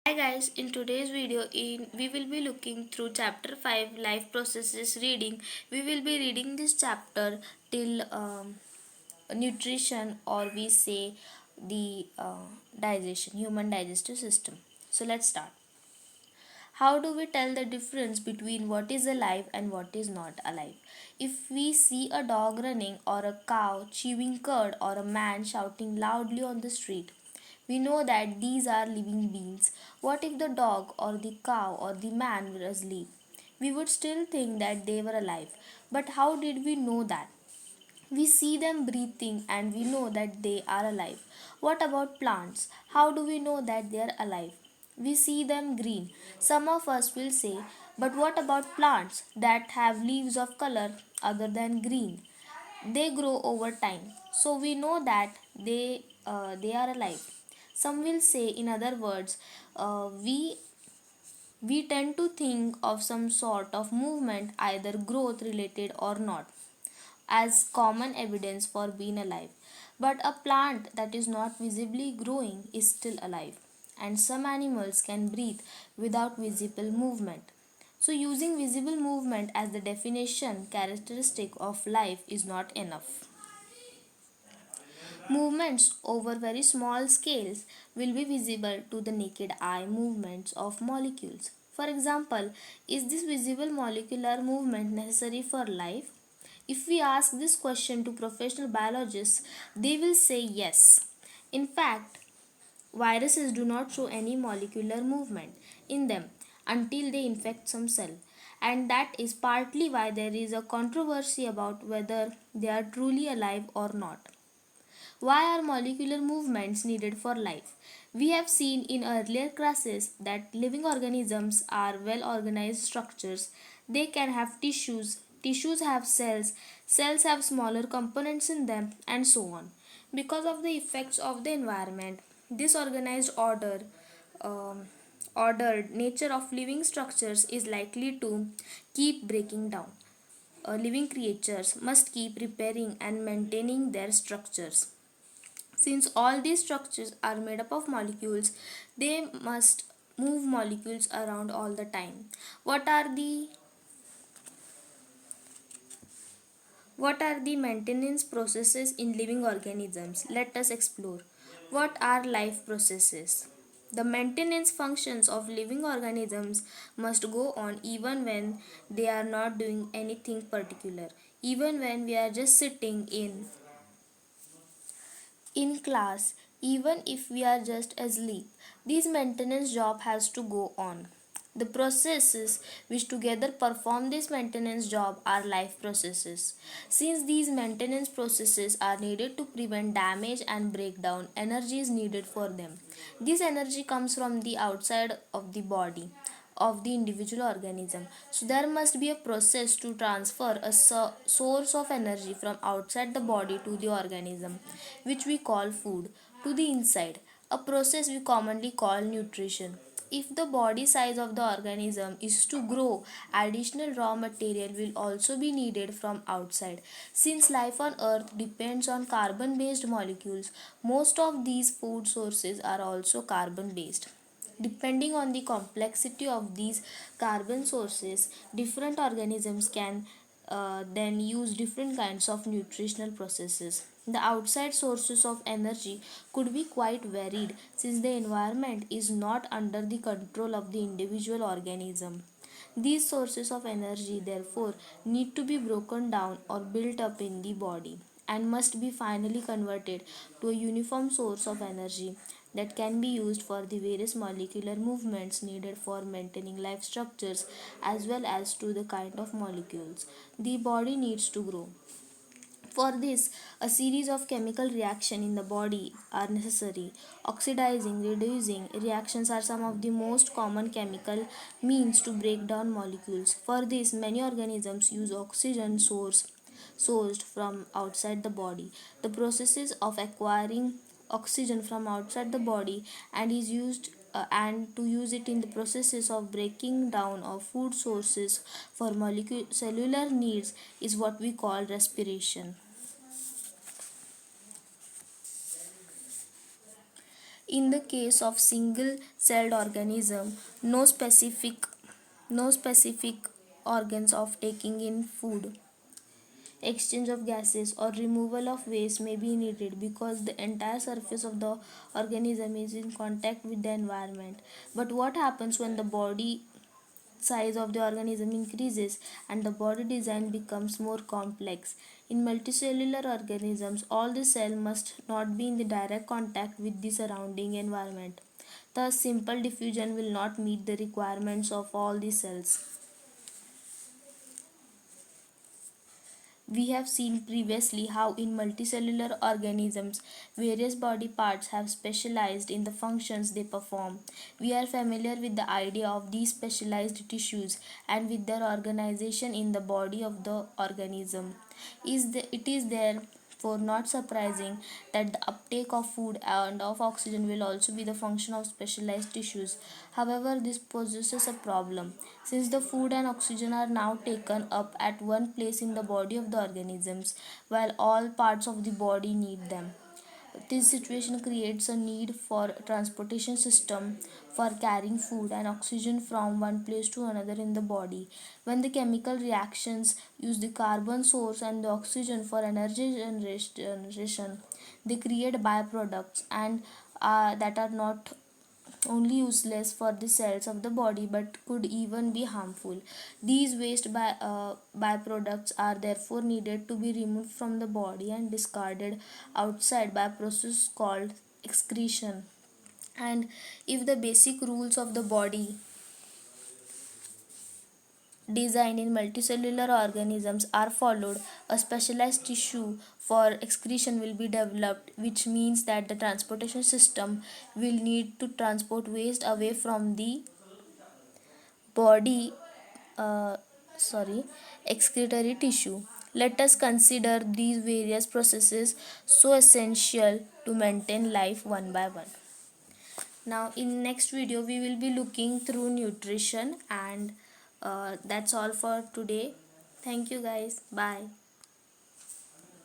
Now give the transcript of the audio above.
Hi guys, in today's video we will be looking through chapter 5 life processes reading. We will be reading this chapter till nutrition, or we say the digestion, human digestive system. So let's start. How do we tell the difference between what is alive and what is not alive? If we see a dog running, or a cow chewing curd, or a man shouting loudly on the street, we know that these are living beings. What if the dog or the cow or the man were asleep? We would still think that they were alive. But how did we know that? We see them breathing and we know that they are alive. What about plants? How do we know that they are alive? We see them green. Some of us will say, but what about plants that have leaves of color other than green? They grow over time, so we know that they are alive. Some will say, in other words, we tend to think of some sort of movement, either growth related or not, as common evidence for being alive. But a plant that is not visibly growing is still alive, and some animals can breathe without visible movement. So, using visible movement as the definition characteristic of life is not enough. Movements over very small scales will be visible to the naked eye movements of molecules. For example, is this visible molecular movement necessary for life? If we ask this question to professional biologists, they will say yes. In fact, viruses do not show any molecular movement in them until they infect some cell. And that is partly why there is a controversy about whether they are truly alive or not. Why are molecular movements needed for life? We have seen in earlier classes that living organisms are well organized structures. They can have tissues have cells have smaller components in them, and so on. Because of the effects of the environment, this organized um, ordered nature of living structures is likely to keep breaking down. Living creatures must keep repairing and maintaining their structures. Since all these structures are made up of molecules, they must move molecules around all the time. What are the what are the maintenance processes in living organisms? Let us explore. What are life processes? The maintenance functions of living organisms must go on even when they are not doing anything particular. Even when we are just sitting in class, even if we are just asleep, this maintenance job has to go on. The processes which together perform this maintenance job are life processes. Since these maintenance processes are needed to prevent damage and breakdown, energy is needed for them. This energy comes from the outside of the body of the individual organism. So there must be a process to transfer a source of energy from outside the body to the organism, which we call food, to the inside, a process we commonly call nutrition. If the body size of the organism is to grow, additional raw material will also be needed from outside. Since life on earth depends on carbon based molecules, most of these food sources are also carbon based. Depending on the complexity of these carbon sources, different organisms can then use different kinds of nutritional processes. The outside sources of energy could be quite varied since the environment is not under the control of the individual organism. These sources of energy, therefore, need to be broken down or built up in the body and must be finally converted to a uniform source of energy that can be used for the various molecular movements needed for maintaining life structures, as well as to the kind of molecules the body needs to grow. For this, a series of chemical reactions in the body are necessary. Oxidizing, reducing reactions are some of the most common chemical means to break down molecules. For this, many organisms use oxygen sourced from outside the body. The processes of acquiring oxygen from outside the body and to use it in the processes of breaking down of food sources for cellular needs is what we call respiration. In the case of single celled organism, no specific no specific organs of taking in food, exchange of gases, or removal of waste may be needed because the entire surface of the organism is in contact with the environment. But what happens when the body size of the organism increases and the body design becomes more complex? In multicellular organisms, all the cell must not be in the direct contact with the surrounding environment. Thus, simple diffusion will not meet the requirements of all the cells. We have seen previously how in multicellular organisms various body parts have specialized in the functions they perform. We are familiar with the idea of these specialized tissues and with their organization in the body of the organism. It is therefore not surprising that the uptake of food and of oxygen will also be the function of specialized tissues. However, this poses a problem. Since the food and oxygen are now taken up at one place in the body of the organisms, while all parts of the body need them. This situation creates a need for transportation system for carrying food and oxygen from one place to another in the body. When the chemical reactions use the carbon source and the oxygen for energy generation, they create byproducts and that are not only useless for the cells of the body but could even be harmful. These byproducts are therefore needed to be removed from the body and discarded outside by a process called excretion. And if the basic rules of the body design in multicellular organisms are followed, a specialized tissue for excretion will be developed, which means that the transportation system will need to transport waste away from the body uh, sorry excretory tissue. Let us consider these various processes so essential to maintain life one by one. Now in next video we will be looking through nutrition, and that's all for today. Thank you guys, bye.